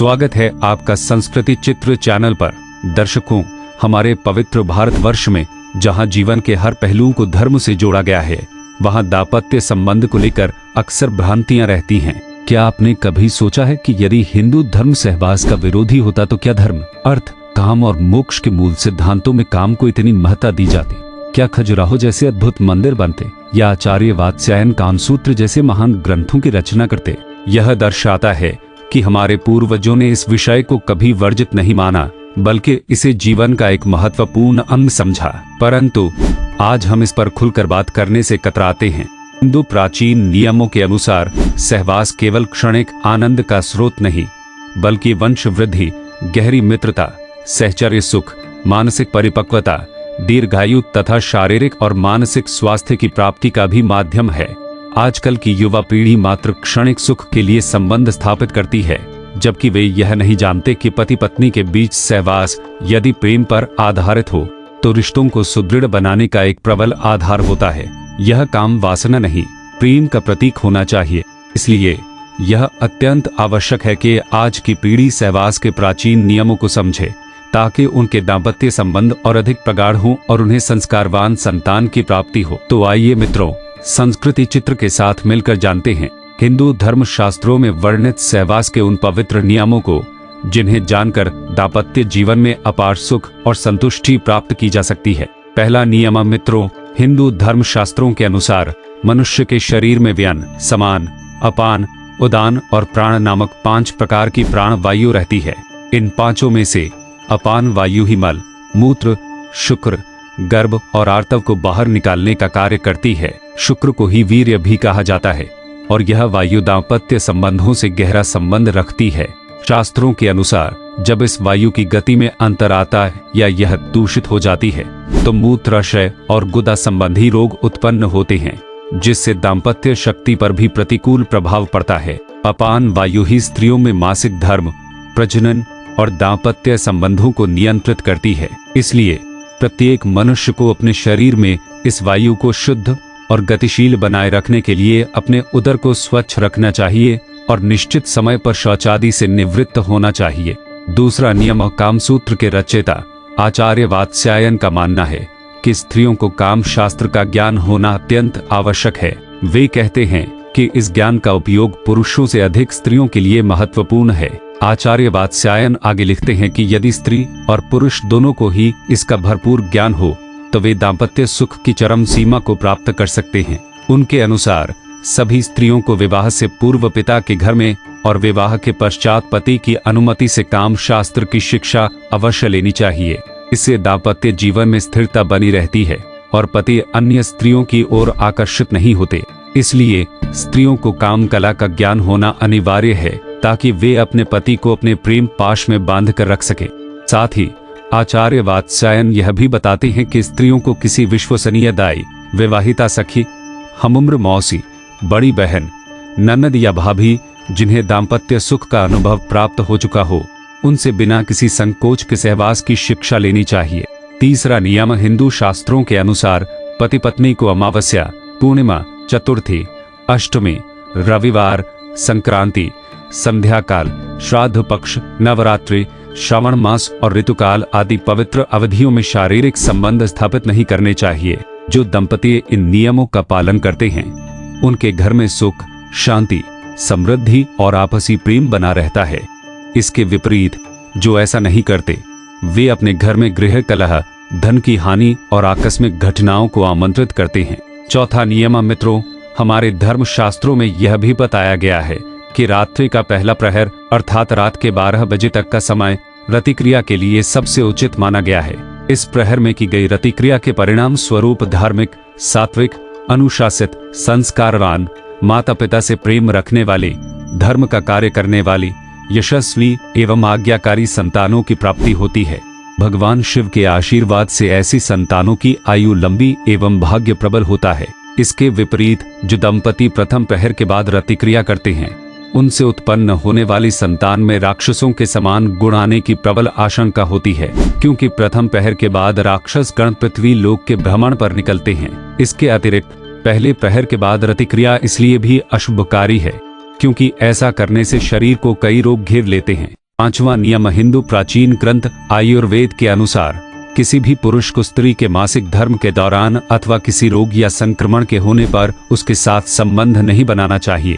स्वागत है आपका संस्कृति चित्र चैनल पर। दर्शकों, हमारे पवित्र भारतवर्ष में जहां जीवन के हर पहलू को धर्म से जोड़ा गया है, वहां दाम्पत्य संबंध को लेकर अक्सर भ्रांतियां रहती हैं। क्या आपने कभी सोचा है कि यदि हिंदू धर्म सहवास का विरोधी होता तो क्या धर्म, अर्थ, काम और मोक्ष के मूल सिद्धांतों में काम को इतनी महत्ता दी जाती? क्या खजुराहो जैसे अद्भुत मंदिर बनते या आचार्य वात्स्यायन कामसूत्र जैसे महान ग्रंथों की रचना करते? यह दर्शाता है कि हमारे पूर्वजों ने इस विषय को कभी वर्जित नहीं माना, बल्कि इसे जीवन का एक महत्वपूर्ण अंग समझा। परंतु आज हम इस पर खुलकर बात करने से कतराते हैं। हिंदू प्राचीन नियमों के अनुसार सहवास केवल क्षणिक आनंद का स्रोत नहीं, बल्कि वंश वृद्धि, गहरी मित्रता, सहचर्य सुख, मानसिक परिपक्वता, दीर्घायु तथा शारीरिक और मानसिक स्वास्थ्य की प्राप्ति का भी माध्यम है। आजकल की युवा पीढ़ी मात्र क्षणिक सुख के लिए संबंध स्थापित करती है, जबकि वे यह नहीं जानते कि पति पत्नी के बीच सहवास यदि प्रेम पर आधारित हो तो रिश्तों को सुदृढ़ बनाने का एक प्रबल आधार होता है। यह काम वासना नहीं, प्रेम का प्रतीक होना चाहिए। इसलिए यह अत्यंत आवश्यक है कि आज की पीढ़ी सहवास के प्राचीन नियमों को समझे, ताकि उनके दाम्पत्य संबंध और अधिक प्रगाढ़ हों और उन्हें संस्कारवान संतान की प्राप्ति हो। तो आइए मित्रों, संस्कृति चित्र के साथ मिलकर जानते हैं हिंदू धर्म शास्त्रों में वर्णित सहवास के उन पवित्र नियमों को, जिन्हें जानकर दाम्पत्य जीवन में अपार सुख और संतुष्टि प्राप्त की जा सकती है। पहला नियम मित्रों, हिंदू धर्म शास्त्रों के अनुसार मनुष्य के शरीर में व्यन, समान, अपान, उदान और प्राण नामक 5 प्रकार की प्राण वायु रहती है। इन पांचों में से अपान वायु ही मल, मूत्र, शुक्र, गर्भ और आर्तव को बाहर निकालने का कार्य करती है। शुक्र को ही वीर्य भी कहा जाता है और यह वायु दाम्पत्य संबंधों से गहरा संबंध रखती है। शास्त्रों के अनुसार जब इस वायु की गति में अंतर आता है या यह दूषित हो जाती है तो मूत्राशय और गुदा संबंधी रोग उत्पन्न होते हैं, जिससे दाम्पत्य शक्ति पर भी प्रतिकूल प्रभाव पड़ता है। अपान वायु ही स्त्रियों में मासिक धर्म, प्रजनन और दाम्पत्य संबंधों को नियंत्रित करती है। इसलिए प्रत्येक मनुष्य को अपने शरीर में इस वायु को शुद्ध और गतिशील बनाए रखने के लिए अपने उदर को स्वच्छ रखना चाहिए और निश्चित समय पर शौचादि से निवृत्त होना चाहिए। दूसरा नियम कामसूत्र के रचयिता आचार्य वात्स्यायन का मानना है कि स्त्रियों को काम शास्त्र का ज्ञान होना अत्यंत आवश्यक है। वे कहते हैं कि इस ज्ञान का उपयोग पुरुषों से अधिक स्त्रियों के लिए महत्वपूर्ण है। आचार्य वात्स्यायन आगे लिखते हैं कि यदि स्त्री और पुरुष दोनों को ही इसका भरपूर ज्ञान हो तो वे दाम्पत्य सुख की चरम सीमा को प्राप्त कर सकते हैं। उनके अनुसार सभी स्त्रियों को विवाह से पूर्व पिता के घर में और विवाह के पश्चात पति की अनुमति से काम शास्त्र की शिक्षा अवश्य लेनी चाहिए। इससे दाम्पत्य जीवन में स्थिरता बनी रहती है और पति अन्य स्त्रियों की ओर आकर्षित नहीं होते। इसलिए स्त्रियों को काम कला का ज्ञान होना अनिवार्य है, ताकि वे अपने पति को अपने प्रेम पाश में बांध कर रख सके। साथ ही आचार्य वात्स्यायन यह भी बताते हैं कि स्त्रियों को किसी विश्वसनीय दाई, विवाहिता सखी, हमउम्र मौसी, बड़ी बहन, ननद या भाभी, जिन्हें दाम्पत्य सुख का अनुभव प्राप्त हो चुका हो, उनसे बिना किसी संकोच के सहवास की शिक्षा लेनी चाहिए। तीसरा नियम हिंदू शास्त्रों के अनुसार पति पत्नी को अमावस्या, पूर्णिमा, चतुर्थी, अष्टमी, रविवार, संक्रांति, संध्या काल, श्राद्ध पक्ष, नवरात्रि, श्रावण मास और ऋतुकाल आदि पवित्र अवधियों में शारीरिक संबंध स्थापित नहीं करने चाहिए। जो दंपति इन नियमों का पालन करते हैं उनके घर में सुख, शांति, समृद्धि और आपसी प्रेम बना रहता है। इसके विपरीत जो ऐसा नहीं करते वे अपने घर में गृह कलह, धन की हानि और आकस्मिक घटनाओं को आमंत्रित करते हैं। चौथा नियम मित्रों, हमारे धर्म शास्त्रों में यह भी बताया गया है कि रात्रि का पहला प्रहर अर्थात रात के 12 बजे तक का समय रतिक्रिया के लिए सबसे उचित माना गया है। इस प्रहर में की गई रतिक्रिया के परिणाम स्वरूप धार्मिक, सात्विक, अनुशासित, संस्कारवान, माता पिता से प्रेम रखने वाले, धर्म का कार्य करने वाली, यशस्वी एवं आज्ञाकारी संतानों की प्राप्ति होती है। भगवान शिव के आशीर्वाद से ऐसी संतानों की आयु लंबी एवं भाग्य प्रबल होता है। इसके विपरीत जो दंपति प्रथम प्रहर के बाद रतिक्रिया करते हैं उनसे उत्पन्न होने वाली संतान में राक्षसों के समान गुण आने की प्रबल आशंका होती है, क्योंकि प्रथम प्रहर के बाद राक्षस गण पृथ्वी लोक के भ्रमण पर निकलते हैं। इसके अतिरिक्त पहले प्रहर के बाद रतिक्रिया इसलिए भी अशुभकारी है क्योंकि ऐसा करने से शरीर को कई रोग घेर लेते हैं। पांचवा नियम हिंदू प्राचीन ग्रंथ आयुर्वेद के अनुसार किसी भी पुरुष को स्त्री के मासिक धर्म के दौरान अथवा किसी रोग या संक्रमण के होने पर उसके साथ संबंध नहीं बनाना चाहिए।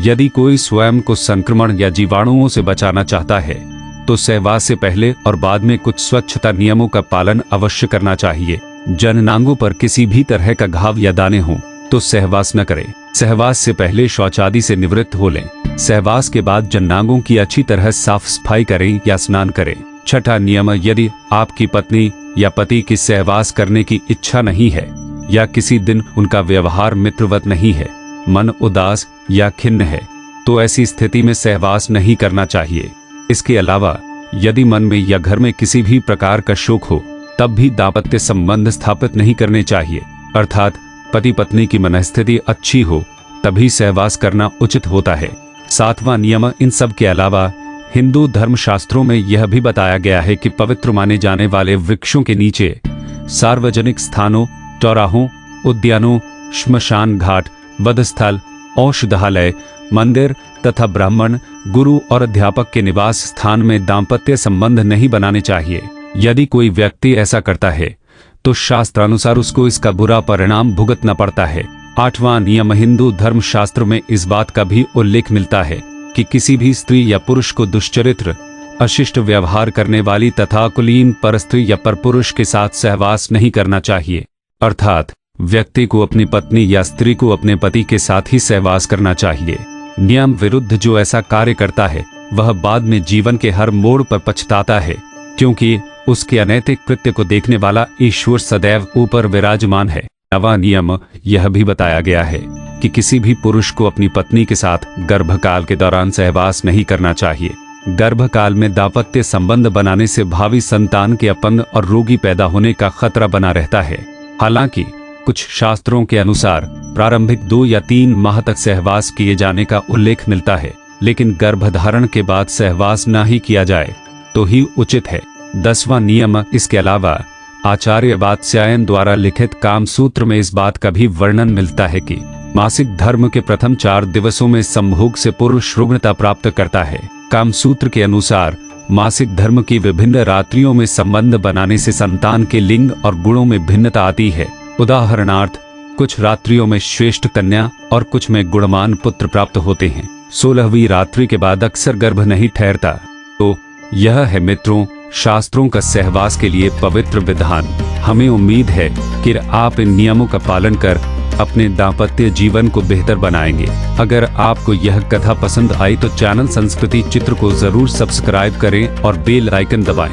यदि कोई स्वयं को संक्रमण या जीवाणुओं से बचाना चाहता है तो सहवास से पहले और बाद में कुछ स्वच्छता नियमों का पालन अवश्य करना चाहिए। जननांगों पर किसी भी तरह का घाव या दाने हों तो सहवास न करें। सहवास से पहले शौच आदि से निवृत्त हो लें। सहवास के बाद जननांगों की अच्छी तरह साफ सफाई करें या स्नान करें। छठा नियम, यदि आपकी पत्नी या पति की सहवास करने की इच्छा नहीं है या किसी दिन उनका व्यवहार मित्रवत नहीं है, मन उदास या खिन्न है, तो ऐसी स्थिति में सहवास नहीं करना चाहिए। इसके अलावा यदि मन में या घर में किसी भी प्रकार का शोक हो तब भी दाम्पत्य संबंध स्थापित नहीं करने चाहिए। अर्थात पति पत्नी की मनस्थिति अच्छी हो तभी सहवास करना उचित होता है। सातवां नियम, इन सब के अलावा हिंदू धर्मशास्त्रों में यह भी बताया गया है कि पवित्र माने जाने वाले वृक्षों के नीचे, सार्वजनिक स्थानों, चौराहों, उद्यानों, श्मशान घाट, वधस्थल, औषधालय, मंदिर तथा ब्राह्मण, गुरु और अध्यापक के निवास स्थान में दाम्पत्य संबंध नहीं बनाने चाहिए। यदि कोई व्यक्ति ऐसा करता है तो शास्त्रानुसार उसको इसका बुरा परिणाम भुगतना पड़ता है। आठवां नियम, हिंदू धर्मशास्त्र में इस बात का भी उल्लेख मिलता है कि किसी भी स्त्री या पुरुष को दुष्चरित्र, अशिष्ट व्यवहार करने वाली तथा कुलीन परस्त्री या परपुरुष के साथ सहवास नहीं करना चाहिए। अर्थात व्यक्ति को अपनी पत्नी या स्त्री को अपने पति के साथ ही सहवास करना चाहिए। नियम विरुद्ध जो ऐसा कार्य करता है वह बाद में जीवन के हर मोड़ पर पछताता है, क्योंकि उसके अनैतिक कृत्य को देखने वाला ईश्वर सदैव ऊपर विराजमान है। नवा नियम, यह भी बताया गया है कि किसी भी पुरुष को अपनी पत्नी के साथ गर्भकाल के दौरान सहवास नहीं करना चाहिए। गर्भकाल में दाम्पत्य संबंध बनाने से भावी संतान के अपंग और रोगी पैदा होने का खतरा बना रहता है। हालांकि कुछ शास्त्रों के अनुसार प्रारंभिक 2 या 3 माह तक सहवास किए जाने का उल्लेख मिलता है, लेकिन गर्भधारण के बाद सहवास न ही किया जाए तो ही उचित है। 10वां नियम, इसके अलावा आचार्य वात्स्यायन द्वारा लिखित कामसूत्र में इस बात का भी वर्णन मिलता है कि मासिक धर्म के प्रथम 4 दिवसों में संभोग से पुरुष रुग्णता प्राप्त करता है। कामसूत्र के अनुसार मासिक धर्म की विभिन्न रात्रियों में संबंध बनाने से संतान के लिंग और गुणों में भिन्नता आती है। उदाहरणार्थ, कुछ रात्रियों में श्रेष्ठ कन्या और कुछ में गुणवान पुत्र प्राप्त होते हैं। 16वीं रात्रि के बाद अक्सर गर्भ नहीं ठहरता। तो यह है मित्रों शास्त्रों का सहवास के लिए पवित्र विधान। हमें उम्मीद है कि आप इन नियमों का पालन कर अपने दाम्पत्य जीवन को बेहतर बनाएंगे। अगर आपको यह कथा पसंद आई तो चैनल संस्कृति चित्र को जरूर सब्सक्राइब करें और बेल आइकन दबाएं।